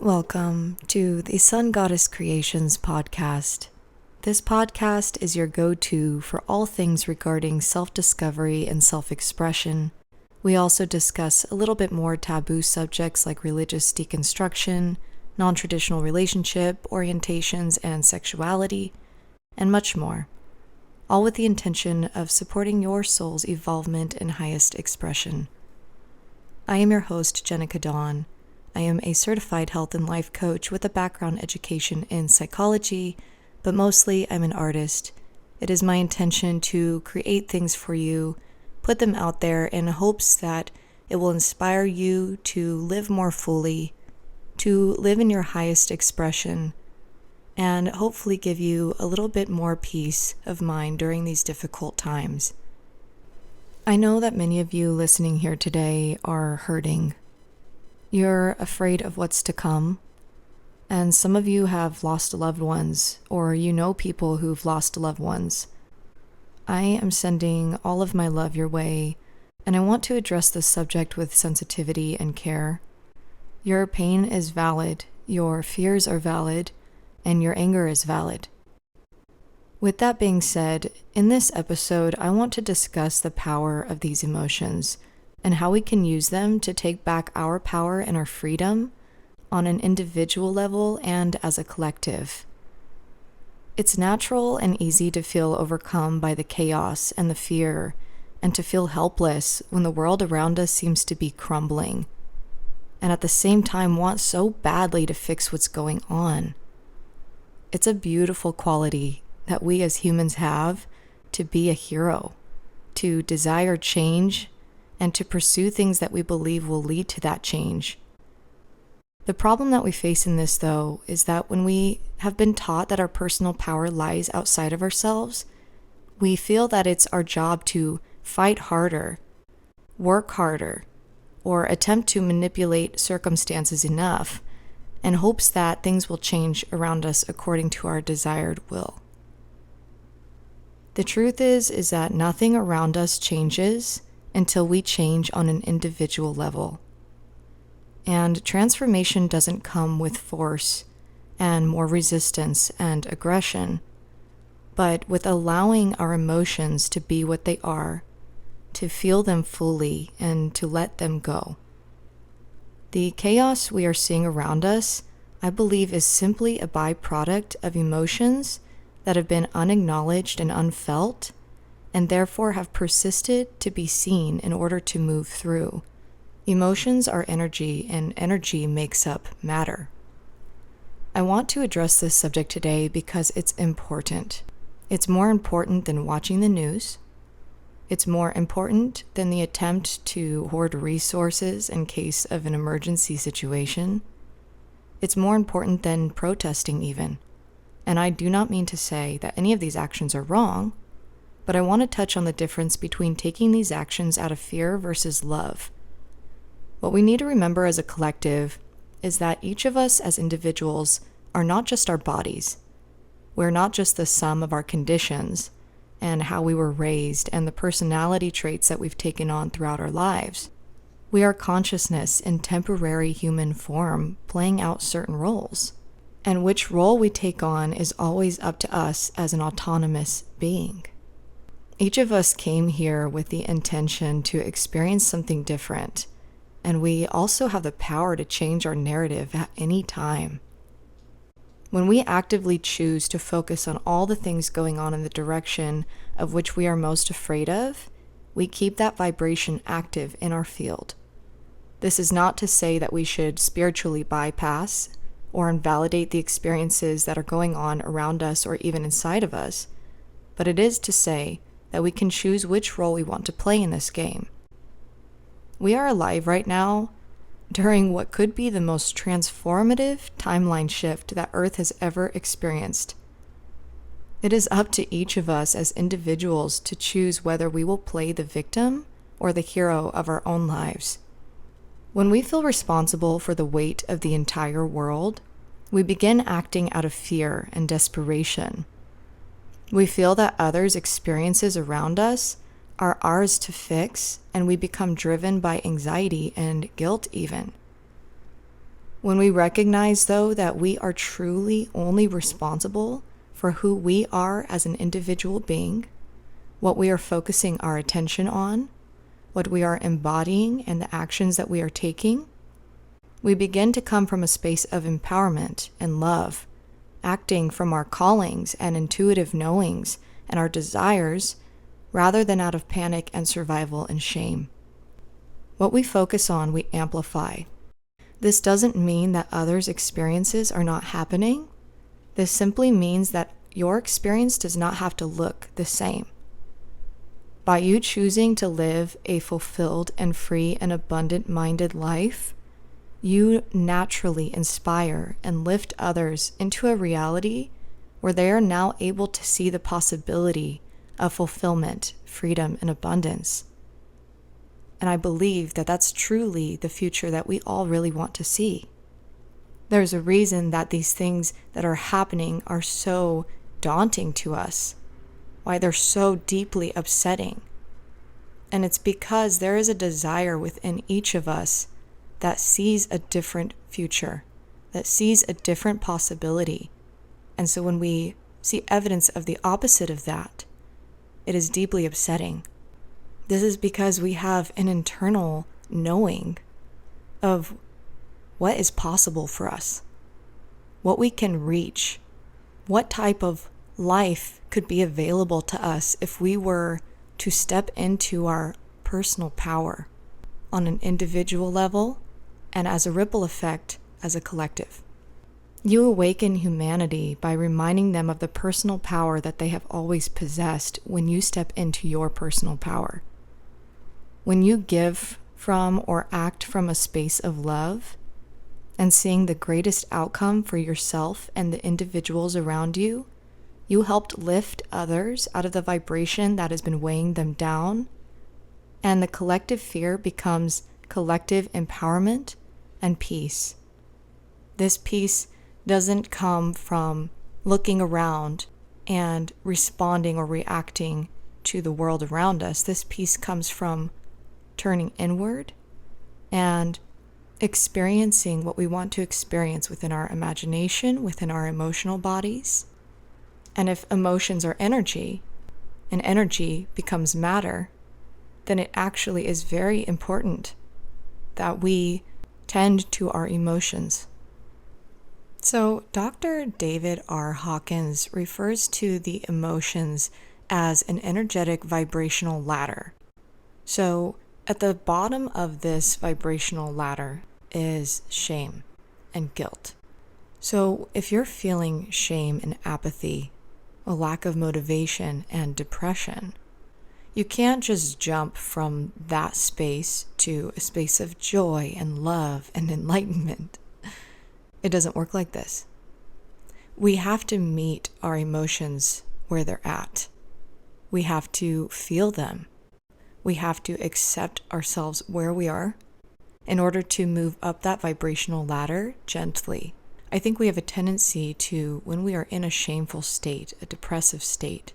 Welcome to the Sun Goddess Creations podcast. This podcast is your go-to for all things regarding self-discovery and self-expression. We also discuss a little bit more taboo subjects like religious deconstruction, non-traditional relationship orientations and sexuality, and much more, all with the intention of supporting your soul's evolvement and highest expression. I am your host, Jenica Dawn. I am a certified health and life coach with a background education in psychology, but mostly I'm an artist. It is my intention to create things for you, put them out there in hopes that it will inspire you to live more fully, to live in your highest expression, and hopefully give you a little bit more peace of mind during these difficult times. I know that many of you listening here today are hurting. You're afraid of what's to come, and some of you have lost loved ones, or you know people who've lost loved ones. I am sending all of my love your way, and I want to address this subject with sensitivity and care. Your pain is valid, your fears are valid, and your anger is valid. With that being said, in this episode, I want to discuss the power of these emotions and how we can use them to take back our power and our freedom on an individual level and as a collective. It's natural and easy to feel overcome by the chaos and the fear, and to feel helpless when the world around us seems to be crumbling, and at the same time want so badly to fix what's going on. It's a beautiful quality that we as humans have to be a hero, to desire change, and to pursue things that we believe will lead to that change. The problem that we face in this, though, is that when we have been taught that our personal power lies outside of ourselves, we feel that it's our job to fight harder, work harder, or attempt to manipulate circumstances enough in hopes that things will change around us according to our desired will. The truth is that nothing around us changes until we change on an individual level. And transformation doesn't come with force and more resistance and aggression, but with allowing our emotions to be what they are, to feel them fully and to let them go. The chaos we are seeing around us, I believe, is simply a byproduct of emotions that have been unacknowledged and unfelt, and therefore have persisted to be seen in order to move through. Emotions are energy, and energy makes up matter. I want to address this subject today because it's important. It's more important than watching the news. It's more important than the attempt to hoard resources in case of an emergency situation. It's more important than protesting even. And I do not mean to say that any of these actions are wrong, but I want to touch on the difference between taking these actions out of fear versus love. What we need to remember as a collective is that each of us as individuals are not just our bodies. We're not just the sum of our conditions and how we were raised and the personality traits that we've taken on throughout our lives. We are consciousness in temporary human form playing out certain roles. And which role we take on is always up to us as an autonomous being. Each of us came here with the intention to experience something different, and we also have the power to change our narrative at any time. When we actively choose to focus on all the things going on in the direction of which we are most afraid of, we keep that vibration active in our field. This is not to say that we should spiritually bypass or invalidate the experiences that are going on around us or even inside of us, but it is to say that we can choose which role we want to play in this game. We are alive right now during what could be the most transformative timeline shift that Earth has ever experienced. It is up to each of us as individuals to choose whether we will play the victim or the hero of our own lives. When we feel responsible for the weight of the entire world, we begin acting out of fear and desperation. We feel that others' experiences around us are ours to fix, and we become driven by anxiety and guilt even. When we recognize, though, that we are truly only responsible for who we are as an individual being, what we are focusing our attention on, what we are embodying, and the actions that we are taking, we begin to come from a space of empowerment and love, acting from our callings and intuitive knowings and our desires, rather than out of panic and survival and shame. What we focus on, we amplify. This doesn't mean that others' experiences are not happening. This simply means that your experience does not have to look the same. By you choosing to live a fulfilled and free and abundant-minded life, you naturally inspire and lift others into a reality where they are now able to see the possibility of fulfillment, freedom, and abundance. And I believe that that's truly the future that we all really want to see. There's a reason that these things that are happening are so daunting to us, why they're so deeply upsetting. And it's because there is a desire within each of us that sees a different future, that sees a different possibility. And so when we see evidence of the opposite of that, it is deeply upsetting. This is because we have an internal knowing of what is possible for us, what we can reach, what type of life could be available to us if we were to step into our personal power on an individual level and as a ripple effect as a collective. You awaken humanity by reminding them of the personal power that they have always possessed when you step into your personal power. When you give from or act from a space of love and seeing the greatest outcome for yourself and the individuals around you, you helped lift others out of the vibration that has been weighing them down, and the collective fear becomes collective empowerment and peace. This peace doesn't come from looking around and responding or reacting to the world around us. This peace comes from turning inward and experiencing what we want to experience within our imagination, within our emotional bodies. And if emotions are energy, and energy becomes matter, then it actually is very important that we tend to our emotions. So Dr. David R. Hawkins refers to the emotions as an energetic vibrational ladder. So at the bottom of this vibrational ladder is shame and guilt. So if you're feeling shame and apathy, a lack of motivation and depression, you can't just jump from that space to a space of joy and love and enlightenment. It doesn't work like this. We have to meet our emotions where they're at. We have to feel them. We have to accept ourselves where we are in order to move up that vibrational ladder gently. I think we have a tendency to, when we are in a shameful state, a depressive state,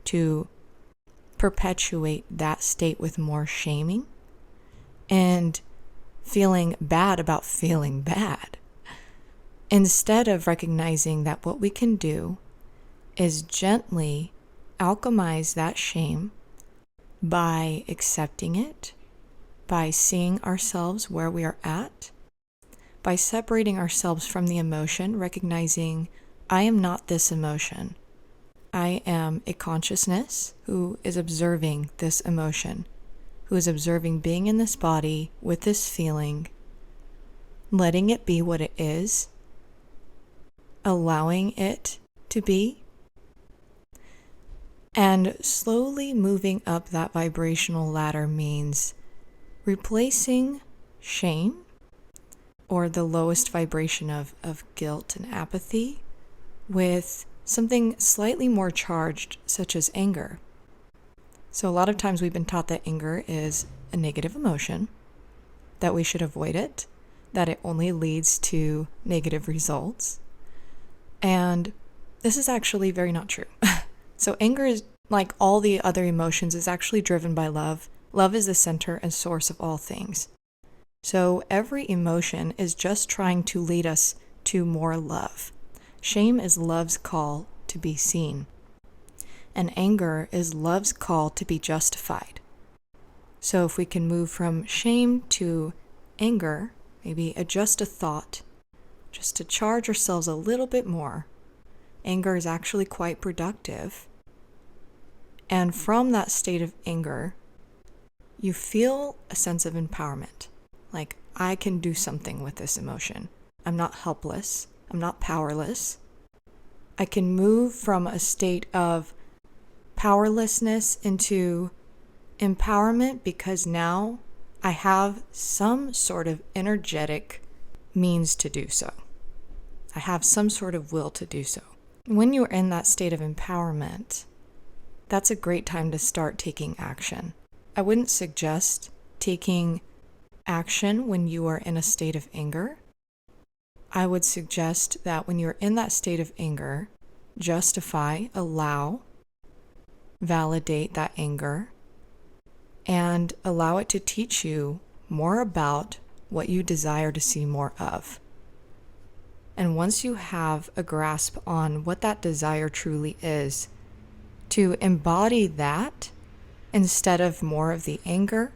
to perpetuate that state with more shaming and feeling bad about feeling bad, instead of recognizing that what we can do is gently alchemize that shame by accepting it, by seeing ourselves where we are at, by separating ourselves from the emotion, recognizing I am not this emotion. I am a consciousness who is observing this emotion, who is observing being in this body with this feeling, letting it be what it is, allowing it to be, and slowly moving up that vibrational ladder means replacing shame, or the lowest vibration of guilt and apathy, with something slightly more charged, such as anger. So a lot of times we've been taught that anger is a negative emotion, that we should avoid it, that it only leads to negative results. And this is actually very not true. So anger is, like all the other emotions, is actually driven by love. Love is the center and source of all things. So every emotion is just trying to lead us to more love. Shame is love's call to be seen. And anger is love's call to be justified. So if we can move from shame to anger, maybe adjust a thought, just to charge ourselves a little bit more. Anger is actually quite productive. And from that state of anger, you feel a sense of empowerment. Like, I can do something with this emotion. I'm not helpless. I'm not powerless. I can move from a state of powerlessness into empowerment because now I have some sort of energetic means to do so. I have some sort of will to do so. When you're in that state of empowerment, that's a great time to start taking action. I wouldn't suggest taking action when you are in a state of anger. I would suggest that when you're in that state of anger, justify, allow, validate that anger, and allow it to teach you more about what you desire to see more of. And once you have a grasp on what that desire truly is, to embody that instead of more of the anger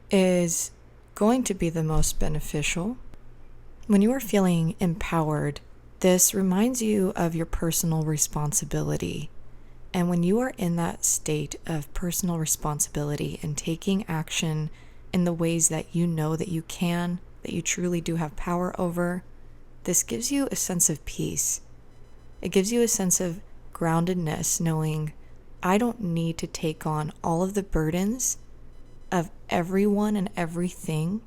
is going to be the most beneficial. When you are feeling empowered, this reminds you of your personal responsibility. And when you are in that state of personal responsibility and taking action in the ways that you know that you can, that you truly do have power over, this gives you a sense of peace. It gives you a sense of groundedness, knowing I don't need to take on all of the burdens of everyone and everything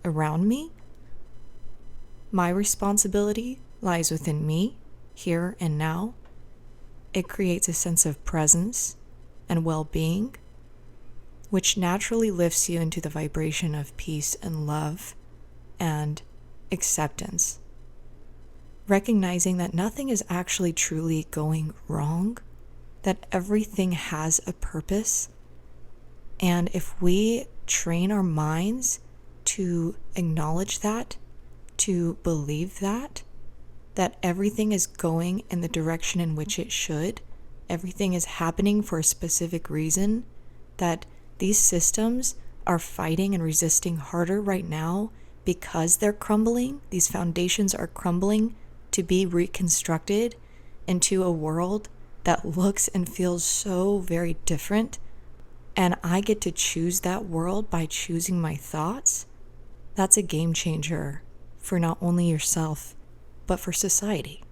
around me. My responsibility lies within me, here and now. It creates a sense of presence and well-being, which naturally lifts you into the vibration of peace and love and acceptance. Recognizing that nothing is actually truly going wrong, that everything has a purpose. And if we train our minds to acknowledge that, to believe that everything is going in the direction in which it should, everything is happening for a specific reason, that these systems are fighting and resisting harder right now because they're crumbling, these foundations are crumbling to be reconstructed into a world that looks and feels so very different. And I get to choose that world by choosing my thoughts. That's a game changer for not only yourself, but for society.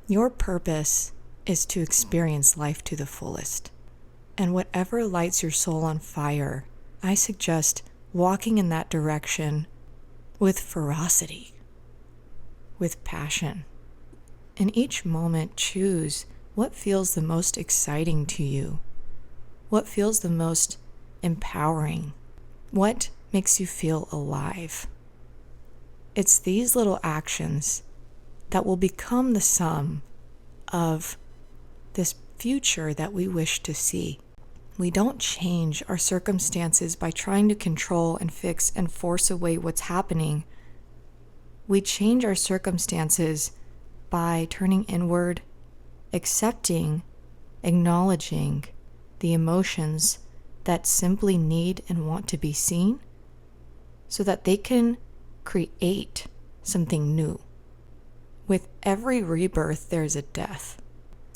Your purpose is to experience life to the fullest. And whatever lights your soul on fire, I suggest walking in that direction with ferocity, with passion. In each moment, choose what feels the most exciting to you, what feels the most empowering, what makes you feel alive. It's these little actions that will become the sum of this future that we wish to see. We don't change our circumstances by trying to control and fix and force away what's happening. We change our circumstances by turning inward, accepting, acknowledging the emotions that simply need and want to be seen so that they can create something new. With every rebirth, there is a death.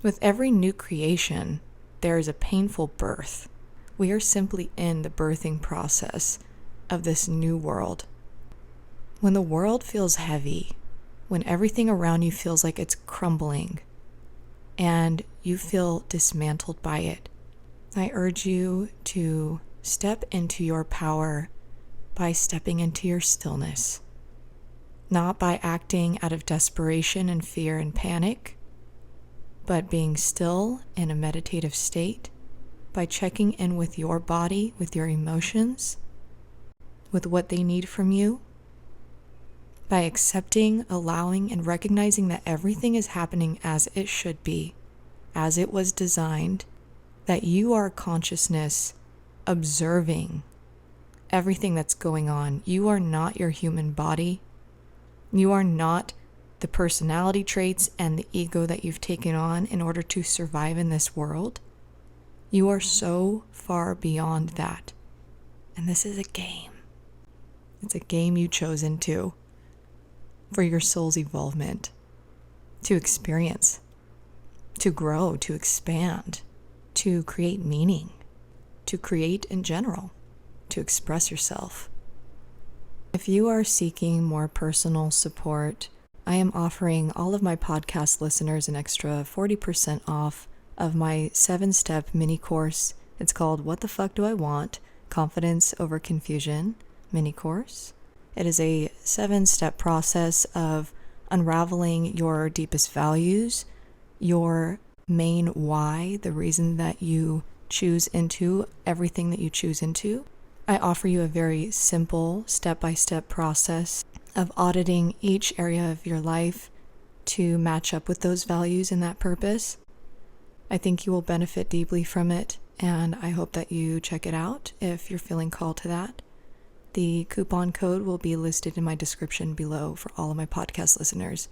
With every new creation, there is a painful birth. We are simply in the birthing process of this new world. When the world feels heavy, when everything around you feels like it's crumbling, and you feel dismantled by it, I urge you to step into your power by stepping into your stillness. Not by acting out of desperation and fear and panic, but being still in a meditative state, by checking in with your body, with your emotions, with what they need from you, by accepting, allowing, and recognizing that everything is happening as it should be, as it was designed, that you are consciousness observing everything that's going on. You are not your human body. You are not the personality traits and the ego that you've taken on in order to survive in this world. You are so far beyond that. And this is a game. It's a game you chose into for your soul's evolvement, to experience, to grow, to expand, to create meaning, to create in general, to express yourself. If you are seeking more personal support, I am offering all of my podcast listeners an extra 40% off of my 7-step mini course. It's called What the Fuck Do I Want? Confidence Over Confusion mini course. It is a 7-step process of unraveling your deepest values, your main why, the reason that you choose into everything that you choose into. I offer you a very simple step-by-step process of auditing each area of your life to match up with those values and that purpose. I think you will benefit deeply from it, and I hope that you check it out if you're feeling called to that. The coupon code will be listed in my description below for all of my podcast listeners.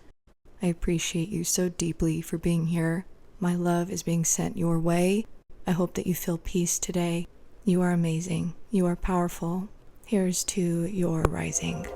I appreciate you so deeply for being here. My love is being sent your way. I hope that you feel peace today. You are amazing. You are powerful. Here's to your rising.